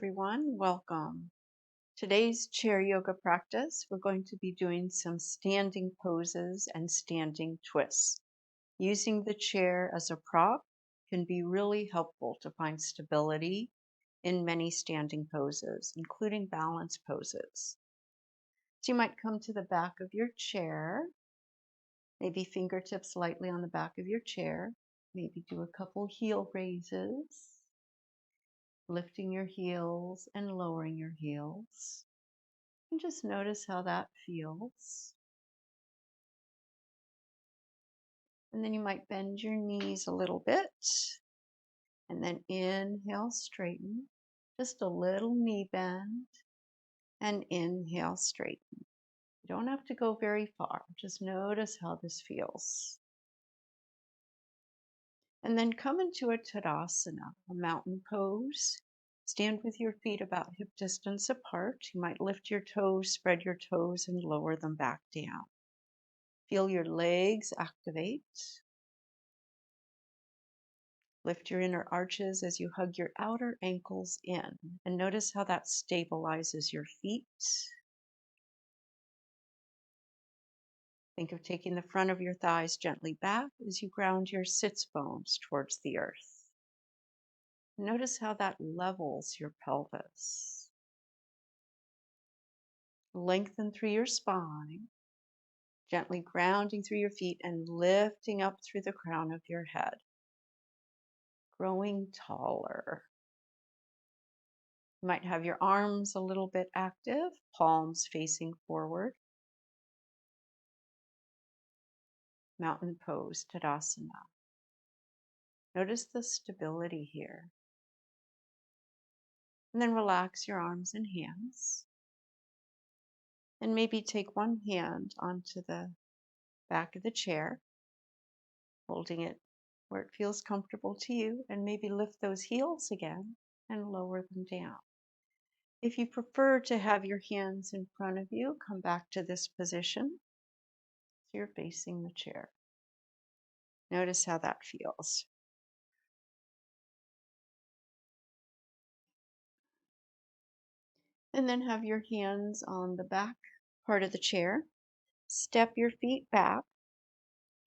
everyone. Welcome. Today's chair yoga practice, we're going to be doing some standing poses and standing twists. Using the chair as a prop can be really helpful to find stability in many standing poses, including balance poses. So you might come to the back of your chair, maybe fingertips lightly on the back of your chair, maybe do a couple heel raises. Lifting your heels and lowering your heels. And just notice how that feels. And then you might bend your knees a little bit. And then inhale, straighten. Just a little knee bend. And inhale, straighten. You don't have to go very far. Just notice how this feels. And then come into a Tadasana, a mountain pose. Stand with your feet about hip distance apart. You might lift your toes, spread your toes, and lower them back down. Feel your legs activate. Lift your inner arches as you hug your outer ankles in. And notice how that stabilizes your feet. Think of taking the front of your thighs gently back as you ground your sits bones towards the earth. Notice how that levels your pelvis. Lengthen through your spine, gently grounding through your feet and lifting up through the crown of your head. Growing taller. You might have your arms a little bit active, palms facing forward. Mountain pose, Tadasana. Notice the stability here. And then relax your arms and hands. And maybe take one hand onto the back of the chair, holding it where it feels comfortable to you, and maybe lift those heels again and lower them down. If you prefer to have your hands in front of you, come back to this position so you're facing the chair. Notice how that feels. And then have your hands on the back part of the chair. Step your feet back.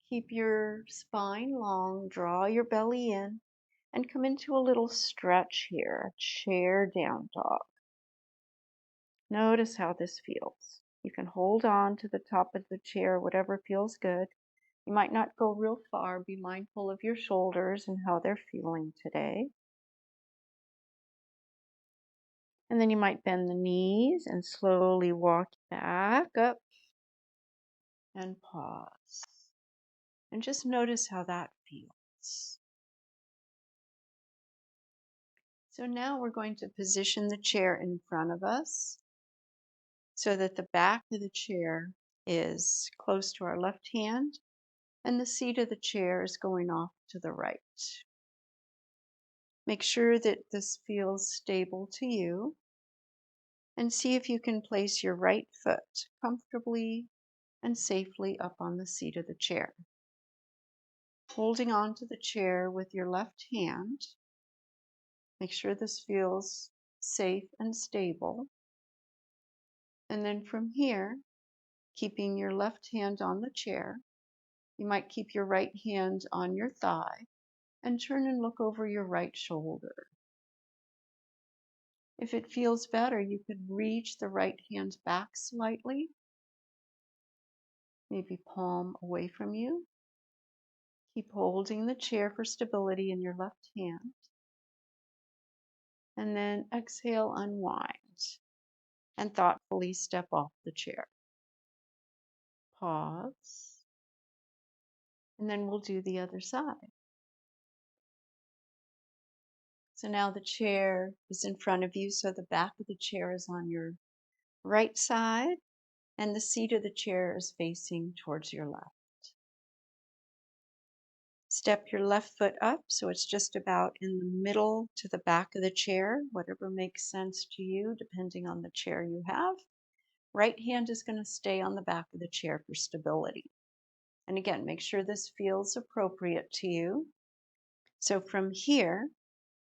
Keep your spine long. Draw your belly in. And come into a little stretch here, a chair down dog. Notice how this feels. You can hold on to the top of the chair, whatever feels good. You might not go real far. Be mindful of your shoulders and how they're feeling today. And then you might bend the knees and slowly walk back up and pause. And just notice how that feels. So now we're going to position the chair in front of us so that the back of the chair is close to our left hand and the seat of the chair is going off to the right. Make sure that this feels stable to you and see if you can place your right foot comfortably and safely up on the seat of the chair. Holding on to the chair with your left hand, make sure this feels safe and stable. And then from here, keeping your left hand on the chair, you might keep your right hand on your thigh and turn and look over your right shoulder. If it feels better, you could reach the right hand back slightly, maybe palm away from you. Keep holding the chair for stability in your left hand. And then exhale, unwind, and thoughtfully step off the chair. Pause. And then we'll do the other side. So now the chair is in front of you, so the back of the chair is on your right side, and the seat of the chair is facing towards your left. Step your left foot up so it's just about in the middle to the back of the chair, whatever makes sense to you, depending on the chair you have. Right hand is going to stay on the back of the chair for stability. And again, make sure this feels appropriate to you. So from here,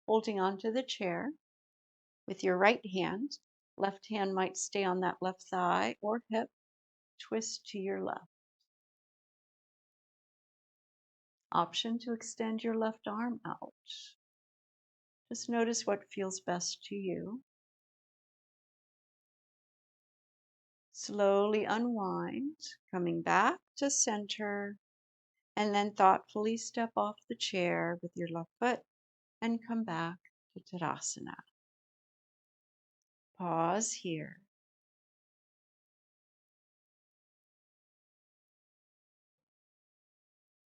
holding onto the chair, With your right hand, left hand might stay on that left thigh or hip. Twist to your left. Option to extend your left arm out. Just notice what feels best to you. Slowly unwind, coming back to center, and then thoughtfully step off the chair with your left foot and come back to Tadasana. Pause here.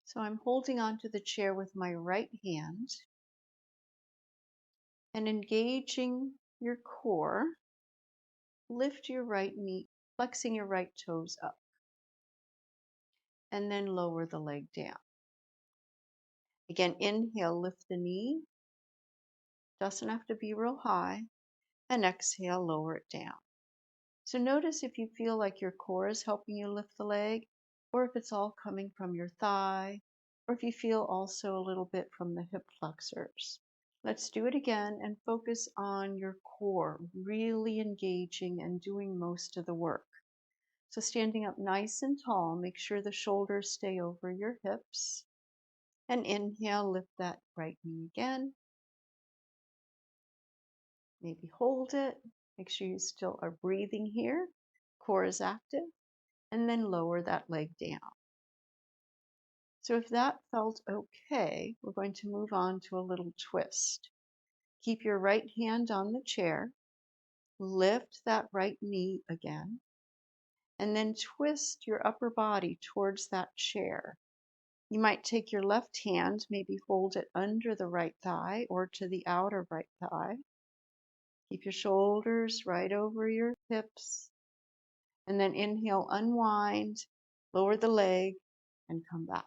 So I'm holding onto the chair with my right hand and engaging your core. Lift your right knee, flexing your right toes up, and then lower the leg down. Again, inhale, lift the knee. Doesn't have to be real high. And exhale, lower it down. So notice if you feel like your core is helping you lift the leg, or if it's all coming from your thigh, or if you feel also a little bit from the hip flexors. Let's do it again and focus on your core, really engaging and doing most of the work. So standing up nice and tall, make sure the shoulders stay over your hips. And inhale, lift that right knee again. Maybe hold it. Make sure you still are breathing here. Core is active. And then lower that leg down. So if that felt okay, we're going to move on to a little twist. Keep your right hand on the chair. Lift that right knee again. And then twist your upper body towards that chair. You might take your left hand, maybe hold it under the right thigh or to the outer right thigh. Keep your shoulders right over your hips. And then inhale, unwind, lower the leg, and come back.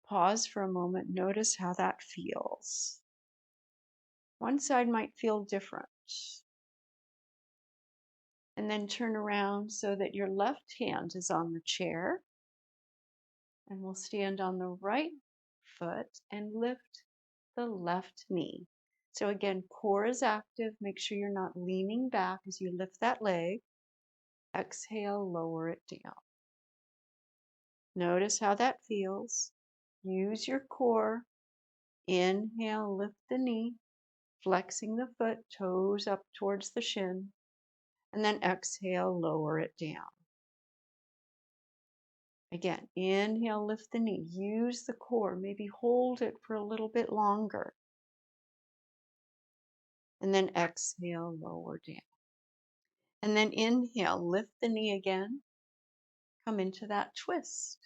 Pause for a moment. Notice how that feels. One side might feel different. And then turn around so that your left hand is on the chair. And we'll stand on the right foot and lift the left knee. So again, core is active. Make sure you're not leaning back as you lift that leg. Exhale, lower it down. Notice how that feels. Use your core. Inhale, lift the knee, flexing the foot, toes up towards the shin. And then exhale, lower it down. Again, inhale, lift the knee. Use the core. Maybe hold it for a little bit longer. And then exhale, lower down. And then inhale, lift the knee again. Come into that twist.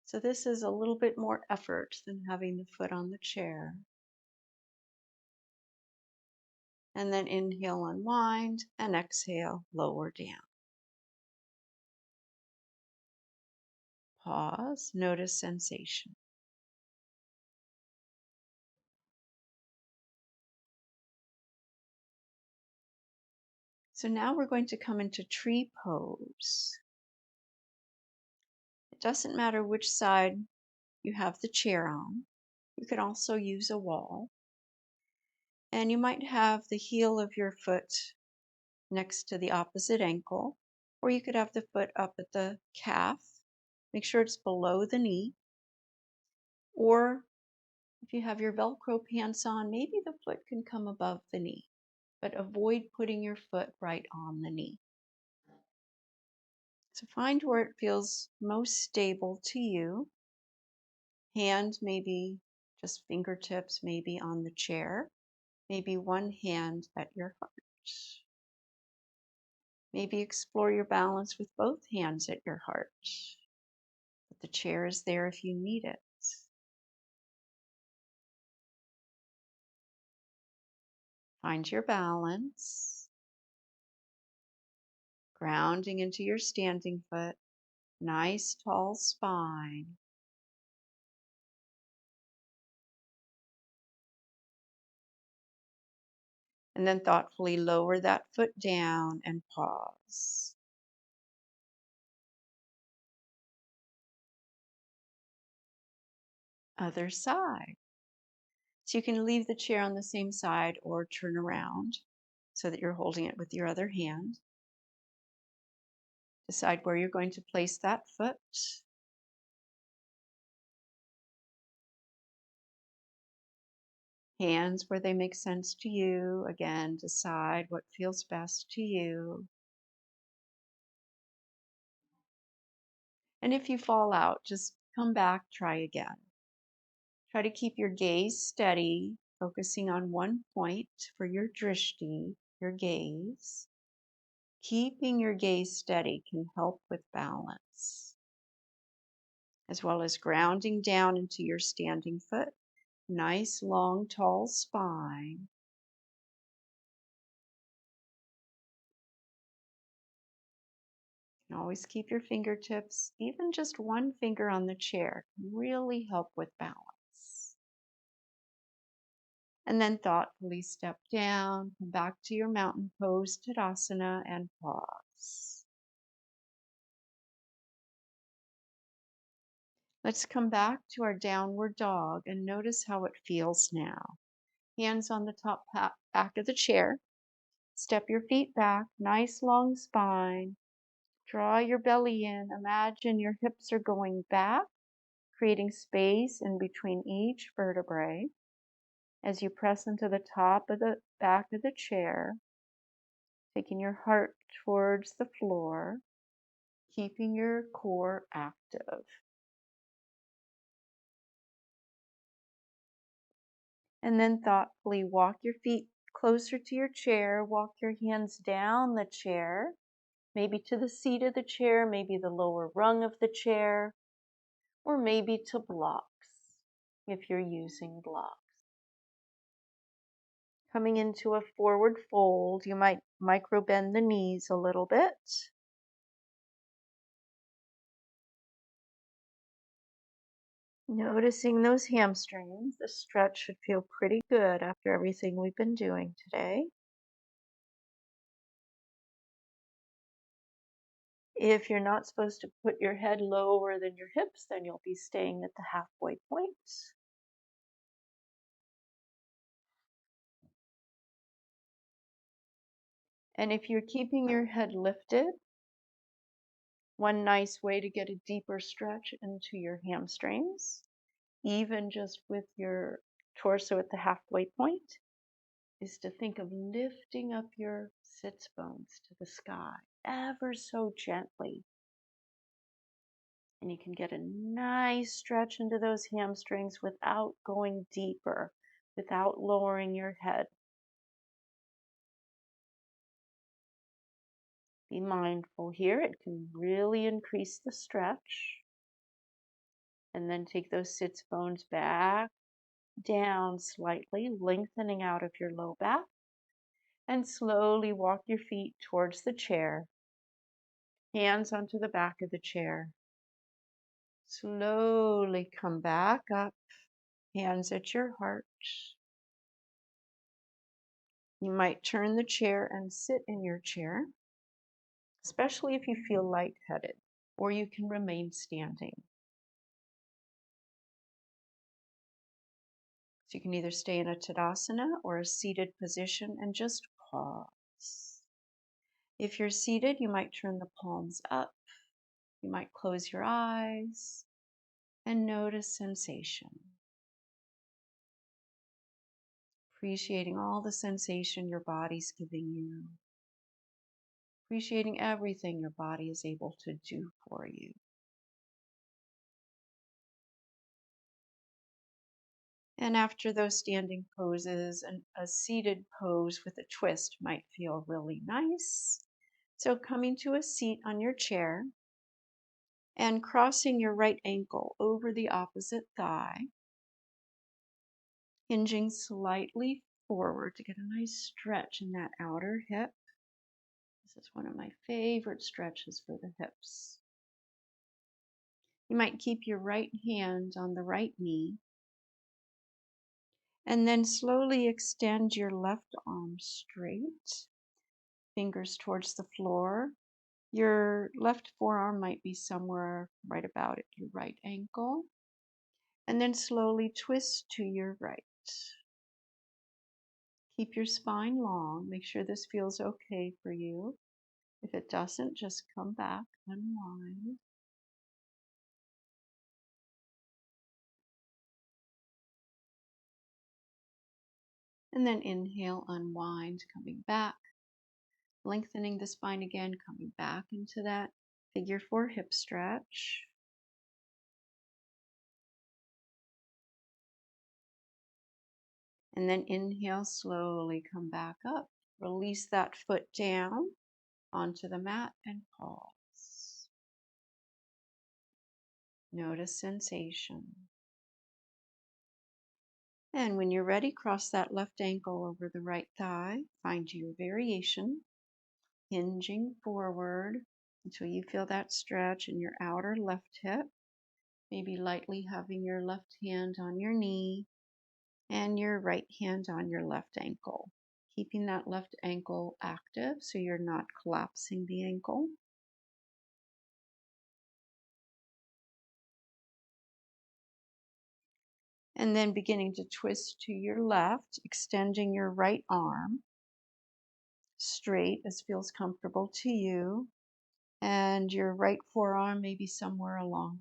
So this is a little bit more effort than having the foot on the chair. And then inhale, unwind, and exhale, lower down. Pause, notice sensation. So now we're going to come into tree pose. It doesn't matter which side you have the chair on. You can also use a wall. And you might have the heel of your foot next to the opposite ankle, or you could have the foot up at the calf. Make sure it's below the knee. Or if you have your Velcro pants on, maybe the foot can come above the knee, but avoid putting your foot right on the knee. So find where it feels most stable to you. Hand maybe just fingertips, maybe on the chair, maybe one hand at your heart. Maybe explore your balance with both hands at your heart. But the chair is there if you need it. Find your balance. Grounding into your standing foot. Nice tall spine. And then thoughtfully lower that foot down and pause. Other side. So you can leave the chair on the same side or turn around so that you're holding it with your other hand. Decide where you're going to place that foot. Hands where they make sense to you. Again, decide what feels best to you. And if you fall out, just come back, try again. Try to keep your gaze steady, focusing on one point for your drishti, your gaze. Keeping your gaze steady can help with balance, as well as grounding down into your standing foot. Nice, long, tall spine. You can always keep your fingertips, even just one finger on the chair, can really help with balance. And then thoughtfully step down, come back to your mountain pose, Tadasana, and pause. Let's come back to our downward dog and notice how it feels now. Hands on the top back of the chair. Step your feet back, nice long spine. Draw your belly in. Imagine your hips are going back, creating space in between each vertebrae. As you press into the top of the back of the chair, taking your heart towards the floor, keeping your core active. And then thoughtfully walk your feet closer to your chair, walk your hands down the chair, maybe to the seat of the chair, maybe the lower rung of the chair, or maybe to blocks if you're using blocks. Coming into a forward fold, you might micro bend the knees a little bit. Noticing those hamstrings. The stretch should feel pretty good after everything we've been doing today. If you're not supposed to put your head lower than your hips, then you'll be staying at the halfway point. And if you're keeping your head lifted, one nice way to get a deeper stretch into your hamstrings, even just with your torso at the halfway point, is to think of lifting up your sits bones to the sky ever so gently. And you can get a nice stretch into those hamstrings without going deeper, without lowering your head. Be mindful here, it can really increase the stretch. And then take those sits bones back down slightly, lengthening out of your low back. And slowly walk your feet towards the chair, hands onto the back of the chair. Slowly come back up, hands at your heart. You might turn the chair and sit in your chair, especially if you feel lightheaded, or you can remain standing. So you can either stay in a Tadasana or a seated position and just pause. If you're seated, you might turn the palms up. You might close your eyes and notice sensation. Appreciating all the sensation your body's giving you. Appreciating everything your body is able to do for you. And after those standing poses, a seated pose with a twist might feel really nice. So coming to a seat on your chair and crossing your right ankle over the opposite thigh, hinging slightly forward to get a nice stretch in that outer hip. This is one of my favorite stretches for the hips. You might keep your right hand on the right knee and then slowly extend your left arm straight, fingers towards the floor. Your left forearm might be somewhere right about at your right ankle. And then slowly twist to your right. Keep your spine long. Make sure this feels okay for you. If it doesn't, just come back, unwind. And then inhale, unwind, coming back. Lengthening the spine again, coming back into that figure 4 hip stretch. And then inhale, slowly come back up. Release that foot down onto the mat and pause. Notice sensation. And when you're ready, cross that left ankle over the right thigh. Find your variation, hinging forward until you feel that stretch in your outer left hip. Maybe lightly having your left hand on your knee and your right hand on your left ankle. Keeping that left ankle active so you're not collapsing the ankle. And then beginning to twist to your left, extending your right arm straight as feels comfortable to you. And your right forearm may be somewhere along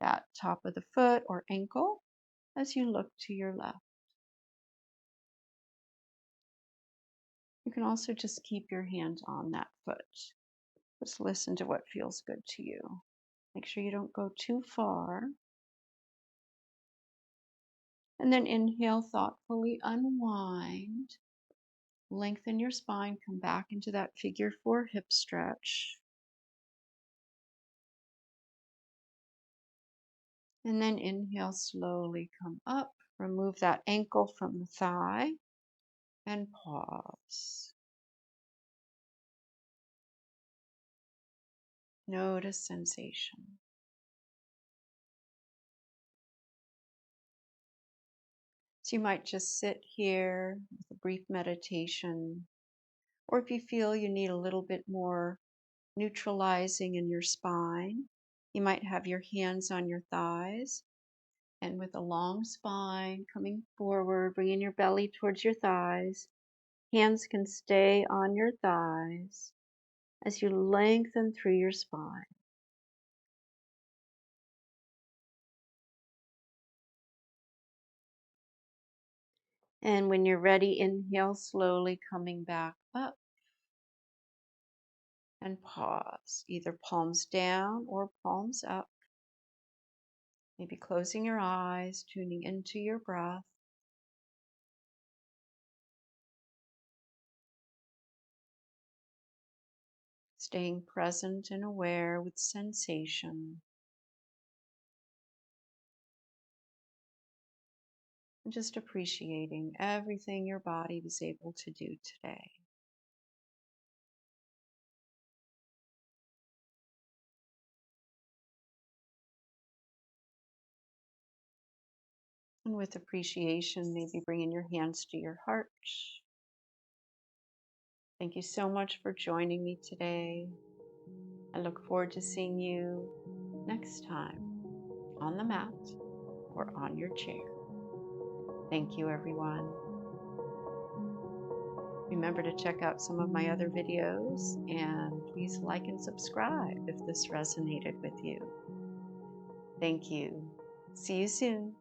that top of the foot or ankle as you look to your left. You can also just keep your hand on that foot. Just listen to what feels good to you. Make sure you don't go too far. And then inhale, thoughtfully unwind. Lengthen your spine, come back into that figure 4 hip stretch. And then inhale, slowly come up. Remove that ankle from the thigh and pause. Notice sensation. So you might just sit here with a brief meditation, or if you feel you need a little bit more neutralizing in your spine, you might have your hands on your thighs, and with a long spine coming forward, bringing your belly towards your thighs, hands can stay on your thighs as you lengthen through your spine. And when you're ready, inhale, slowly coming back up and pause, either palms down or palms up. Maybe closing your eyes, tuning into your breath. Staying present and aware with sensation. And just appreciating everything your body was able to do today. And with appreciation, maybe bringing your hands to your heart. Thank you so much for joining me today. I look forward to seeing you next time on the mat or on your chair. Thank you, everyone. Remember to check out some of my other videos, and please like and subscribe if this resonated with you. Thank you. See you soon.